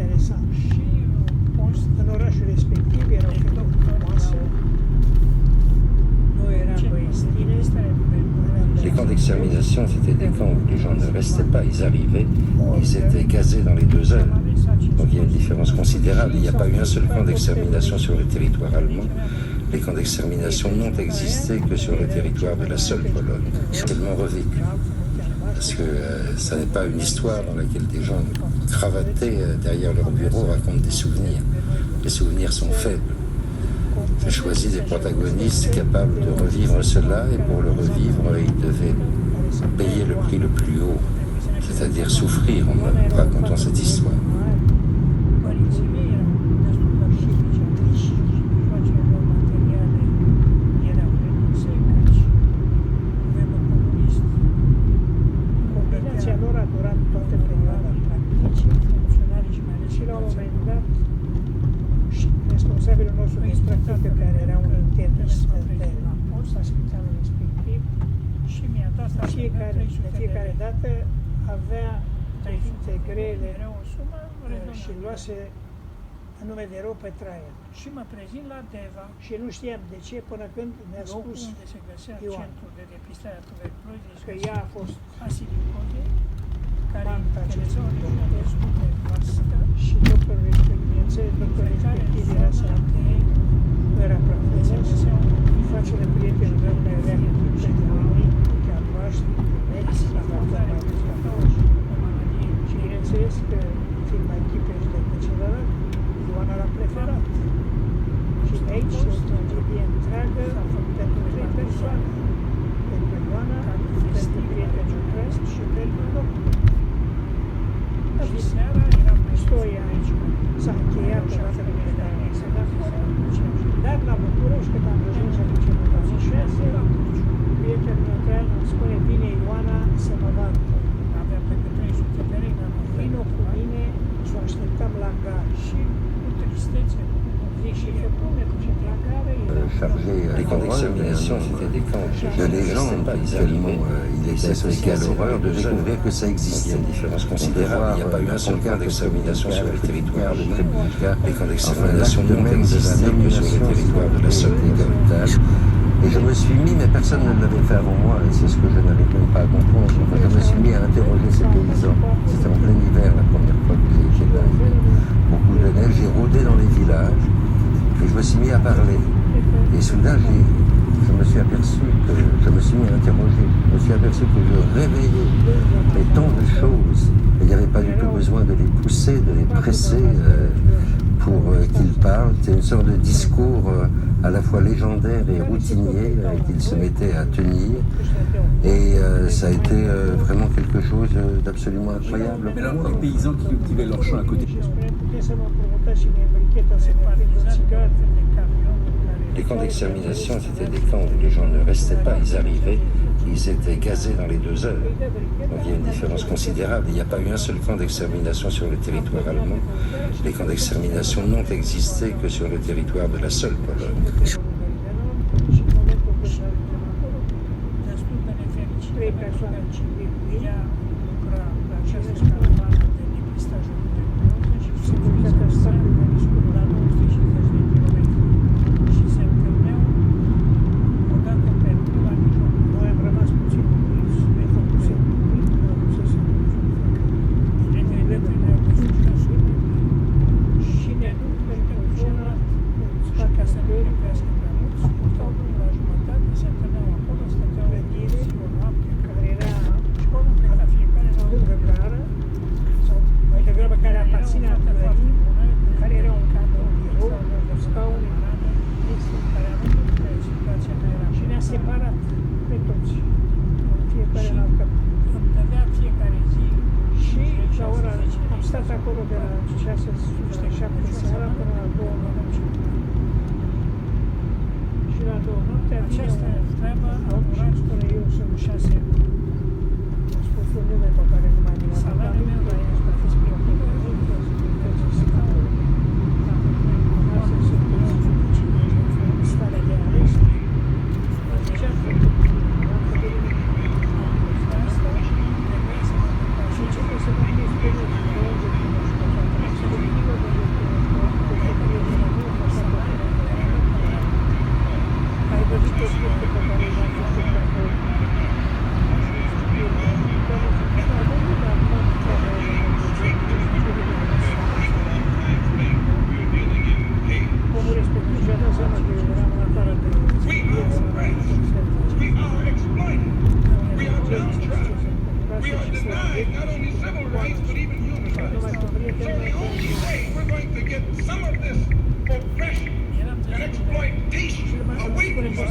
interesant. În orașul respectiv erau fetări frumoase. Noi eram băieține. Les camps d'extermination, c'était des camps où les gens ne restaient pas, ils arrivaient, ils étaient gazés dans les 2 heures. Donc il y a une différence considérable. Il n'y a pas eu un seul camp d'extermination sur le territoire allemand. Les camps d'extermination n'ont existé que sur le territoire de la seule Pologne. C'est tellement revécu. Parce que ça n'est pas une histoire dans laquelle des gens cravatés derrière leur bureau racontent des souvenirs. Les souvenirs sont faibles. J'ai choisi des protagonistes capables de revivre cela, et pour le revivre, ils devaient payer le prix le plus haut, c'est-à-dire souffrir en racontant cette histoire. Responsabilul nostru de practică, care era un internist de la spitalul respectiv, de fiecare dată avea cuvinte grele și luase nume de rău pe traier. Și mă prezint la Deva. Și nu știam de ce până când ne-a spus unde se găsea centrul de depistare a tuberculozei că ea a fost asilicoze, care interesau de vârstă și doctorul respectiv era sănătos, nu era practicos, facele prietenul meu care avea echipe de oameni, chiar noaștri, medici, la mai mulți ca toți. Și bineînțeles că fiind mai echipe și decât celălalt, Ioana l-a preferat. Și de aici o tragedie întreagă pentru 3 persoane. Pentru Ioana, pentru prietenul Crest și pentru doctor. Istoria aici s-a încheiat odată cu plecarea să de acolo, dar la București, când am ajuns atunci în 2006, prietenul meu Traian îmi spune, vine Ioana să mă vadă. Avea pe 300 de lei, Vino cu mine și o așteptam la gară. Și cu tristețe, și făpune cu ce la gară, Les camps d'extermination, c'était des camps de légende, tellement il était associé à l'horreur de découvrir que ça existait. Il y a une différence considérable. Il n'y a pas eu un seul camp d'extermination sur le territoire. Les camps d'extermination n'ont existé que sur le territoire de la seule Pologne. Et je me suis mis, mais personne ne l'avait fait avant moi, et c'est ce que je n'arrive même pas à comprendre. Enfin, je me suis mis à interroger ces paysans. C'était en plein hiver la première fois que j'ai été là. Il y avait beaucoup de neige, j'ai rôdé dans les villages, et je me suis mis à parler. Et soudain, je me suis aperçu que je me suis mis à interroger. Je me suis aperçu que je réveillais tant de choses. Il n'y avait pas du tout besoin de les pousser, de les presser pour qu'ils parlent. C'est une sorte de discours à la fois légendaire et routinier qu'ils se mettaient à tenir. Et ça a été vraiment quelque chose d'absolument incroyable. Mais alors, les paysans qui cultivaient leur champ à côté. Les camps d'extermination, c'était des camps où les gens ne restaient pas, ils arrivaient, ils étaient gazés dans les 2 heures. Donc il y a une différence considérable. Il n'y a pas eu un seul camp d'extermination sur le territoire allemand. Les camps d'extermination n'ont existé que sur le territoire de la seule Pologne.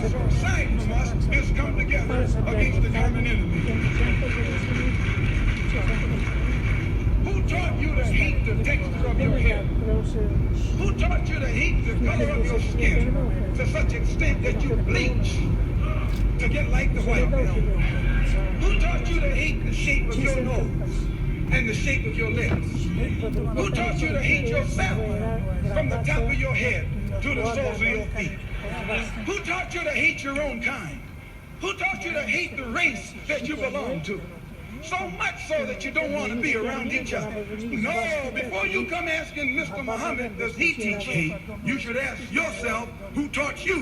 So a sign from us is come together against the common enemy. Who taught you to hate the texture of your hair? Who taught you to hate the color of your skin to such extent that you bleach to get like the white man? Who taught you to hate the shape of your nose and the shape of your lips? Who taught you to hate yourself from the top of your head to the soles of your feet? Who taught you to hate your own kind? Who taught you to hate the race that you belong to? So much so that you don't want to be around each other. No, before you come asking Mr. Muhammad, does he teach hate? You should ask yourself, who taught you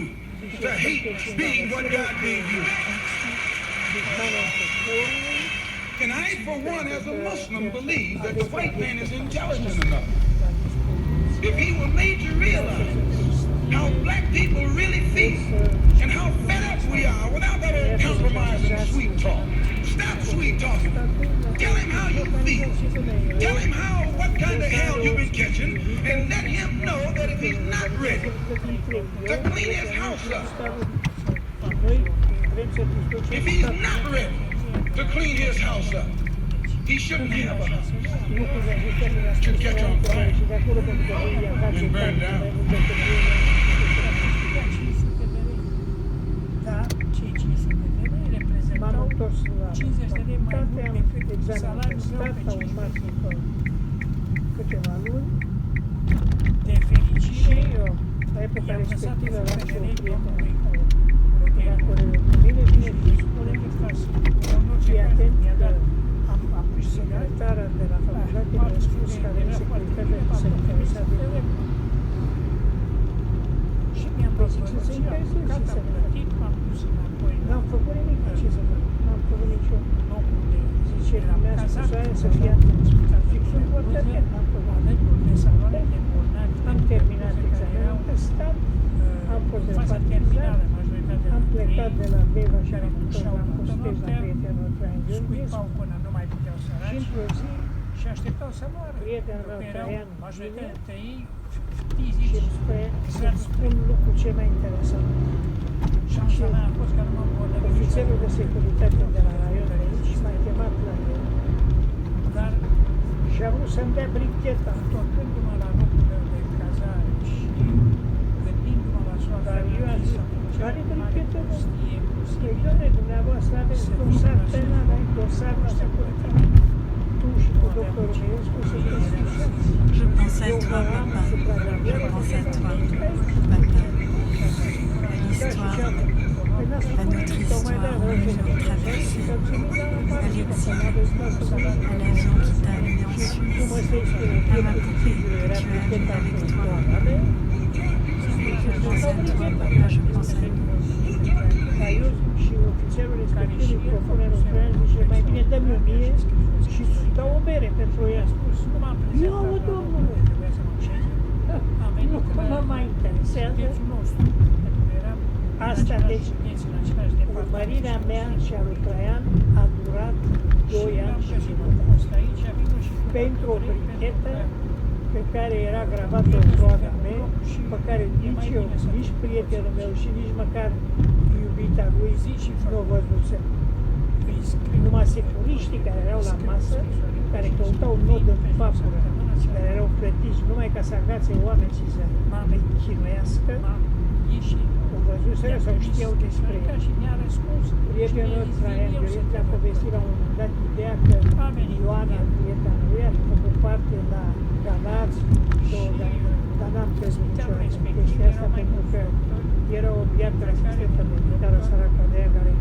to hate being what God gave you? And I, for one, as a Muslim, believe that the white man is intelligent enough. If he were made to realize how black people really feel and how fed up we are without that old compromise and sweet talk. Stop sweet talking. Tell him how you feel. Tell him what kind of hell you've been catching, and let him know that if he's not ready to clean his house up, if he's not ready to clean his house up, he shouldn't have a house. Should catch on fire and burn down. M-am întors la facultate, am examinat stat, au urmat după câteva luni și eu, la epoca respectivă, eram și un prieten cu colegul cu mine, vine și spune fii atent că secretara de la facultate mi-a spus că avem securitatea să se interesa de el. Și mi-am zis să se intereseze și să n-am făcut nimic, ce să fac, n-am făcut niciun. Zice, mi-a spus aia să fie atent. Zic, sunt foarte atent, n-am făcut. Am terminat examenul de stat, am fost repartizat, am plecat de la Beva și am întors la postez la prietenul Traian Gheorghescu și într-o zi prietenul meu Traian vine și îmi spune să-mi spun lucrul cel mai interesant. Și ofițerul de securitate de la raion de aici m-a chemat la el și a vrut să-mi dea bricheta. Întorcându-mă la locul meu de cazare și gândindu-mă la soarta, dar eu am zis, care brichetă? Păi, doamne, dumneavoastră aveți dosar penal, ai dosar la securitate. Tu și cu doctorul Mirescu să desfișați. Je pense à toi, papa. Je pense à toi, papa. L'histoire, à notre histoire, à notre traversée, à l'exil, à l'avion qui t'a amené en Suisse, à ma poupée que tu as amenée avec toi. Je pense à toi, papa, je pense à nous. Și ofițerul respectiv îi propune lui Traian, zice, mai bine dă-mi o mie și dau o bere pentru ea. Ia-o, domnule! Nu mă mai interesează. Asta, deci, urmărirea mea și a lui Traian a durat 2 ani și jumătate. Pentru o brichetă pe care era gravată o broada mea, pe care nici eu, nici prietenul meu și nici măcar iubita lui nu o văzusem. Numai securiștii care erau la masă, care căutau nod în papură, care erau plătiți numai ca să agațe oameni și să îi chinuiască, o văzuseră sau știau despre el. Prietenul Traian Gheorghescu a povestit la un moment dat ideea că Ioana, prietena lui, a făcut parte la Galați, dar n-am crezut niciodată în chestia asta, pentru că era o biată asistentă militară săracă de ea care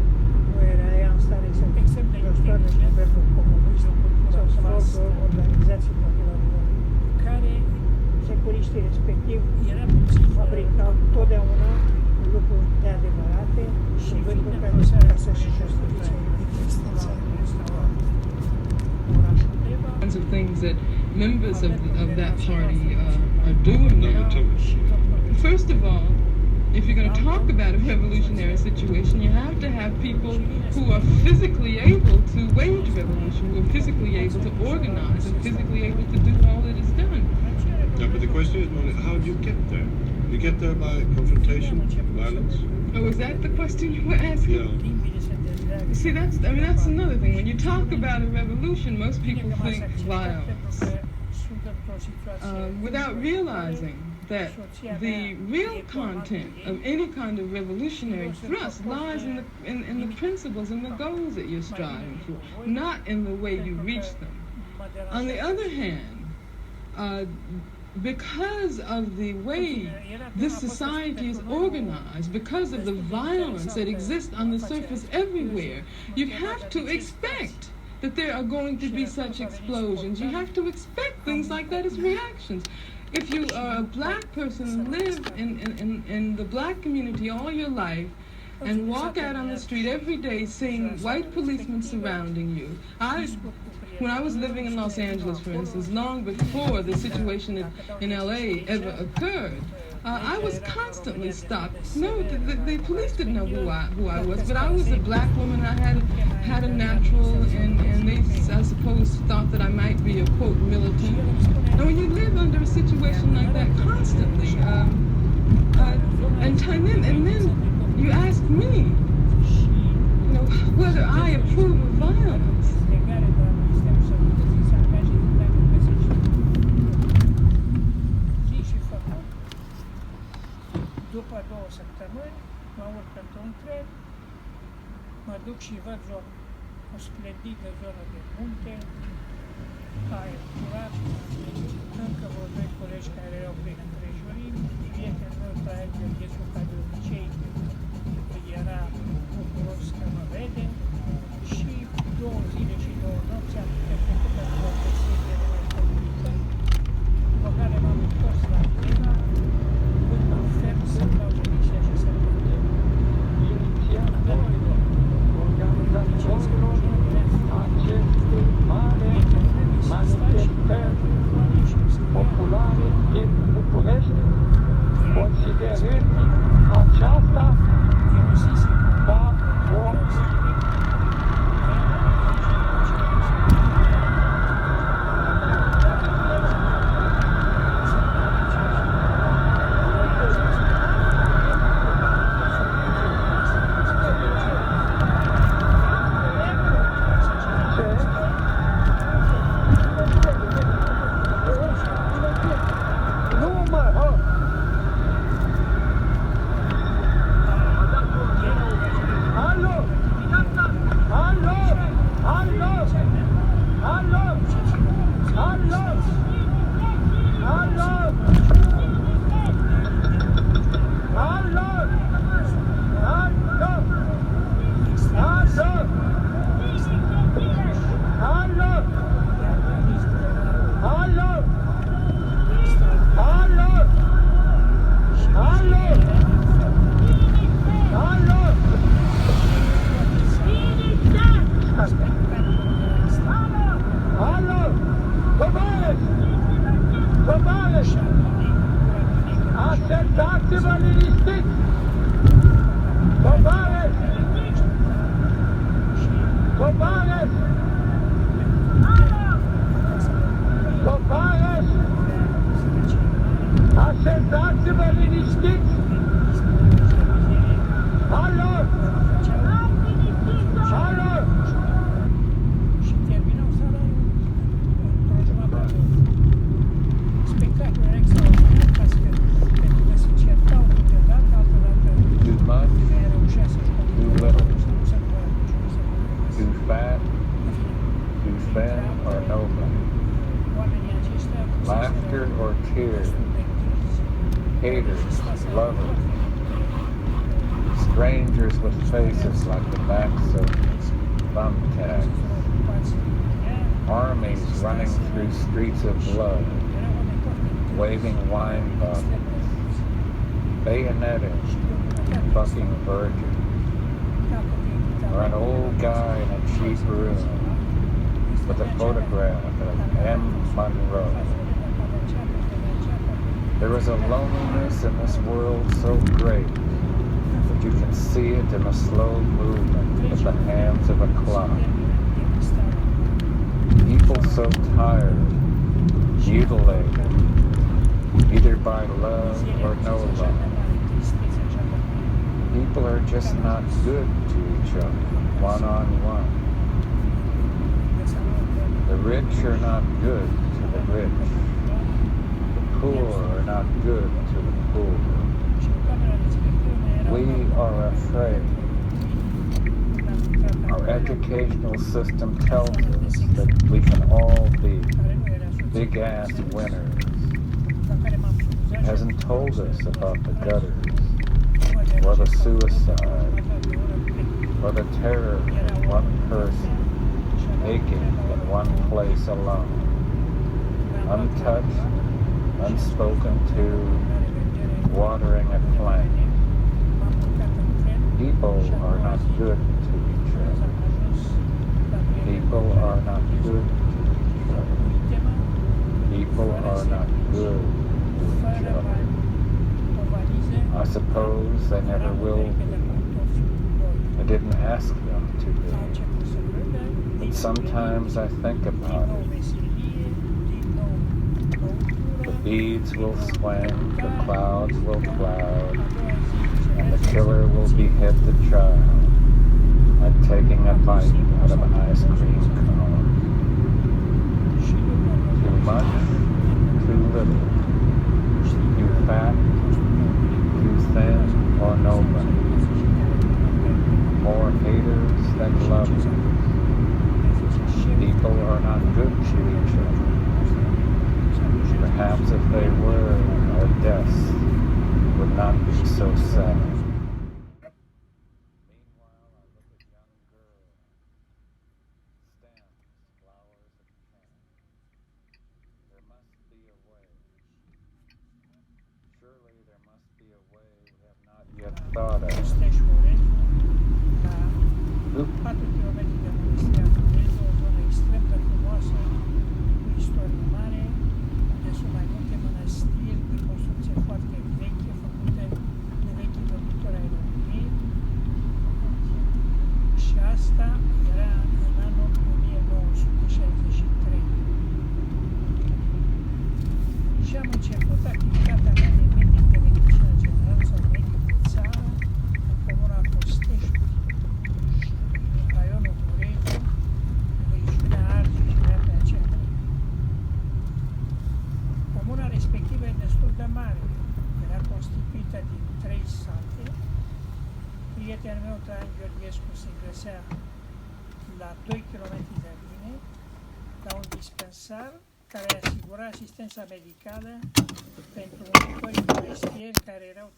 nu era ea în stare să răstoarne guvernul comunist sau să facă organizații populară. Securiștii respectiv fabricau totdeauna lucruri neadevărate și vândul care ca să-și justifice existența. Kinds of things that members of that party are doing now. First of all, if you're going to talk about a revolutionary situation, you have to have people who are physically able to wage revolution, who are physically able to organize and physically able to do all that is done. No, but the question is, how do you get there? You get there by confrontation, violence? Oh, was that the question you were asking? Yeah. See, that's another thing. When you talk about a revolution, most people think violence, without realizing that the real content of any kind of revolutionary thrust lies in the principles and the goals that you're striving for, not in the way you reach them. On the other hand, because of the way this society is organized, because of the violence that exists on the surface everywhere, you have to expect that there are going to be such explosions. You have to expect things like that as reactions. If you are a black person and live in the black community all your life and walk out on the street every day seeing white policemen surrounding you, when I was living in Los Angeles, for instance, long before the situation in LA ever occurred, I was constantly stopped. No, the police didn't know who I was, but I was a black woman. I had a natural, and they, I suppose, thought that I might be a, quote, militant. And when you live under a situation like that constantly, and then you ask me, you know, whether I approve of violence. După 2 săptămâni, mă urc într-un tren, mă duc și văd o splendidă zonă de munte, aer curat, încă vreo 2 colegi care erau prin împrejurim, prietenul meu Traian Gheorghețu, ca de obicei, era bucuros că mă vede, și 2 zile și 2 nopți am petrecut într-o peserie de republică, după care m-am întors la Viena, să-mi dau demisia și să plec. Aceste mare manifestări populare din București, considerând aceasta ca o There is a loneliness in this world so great that you can see it in the slow movement of the hands of a clock. People so tired, mutilated, either by love or no love. People are just not good to each other, one-on-one. The rich are not good to the rich. The poor are not good to the poor. We are afraid. Our educational system tells us that we can all be big-ass winners. It hasn't told us about the gutters, or the suicide, or the terror of one person aching in one place alone, untouched, unspoken to, watering a plant. People are not good to each other. People are not good to each other. People are not good to each other. I suppose they never will be. I didn't ask them to be. But sometimes I think about it. The beads will swing, the clouds will cloud, and the killer will behead the child, like taking a bite out of an ice cream cone. Too much, too little. Too fat, too thin, or nobody. More haters than lovers. People are not good to each other. Perhaps if they were, our deaths would not be so sad. Meanwhile, I look at young girls, stems, flowers of change. There must be a way. Surely there must be a way we have not yet thought of. Oop. Prietenul meu, Traian Gheorghescu, se găsea la 2 km de mine, la un dispensar care asigura asistența medicală pentru muncitorii forestieri care erau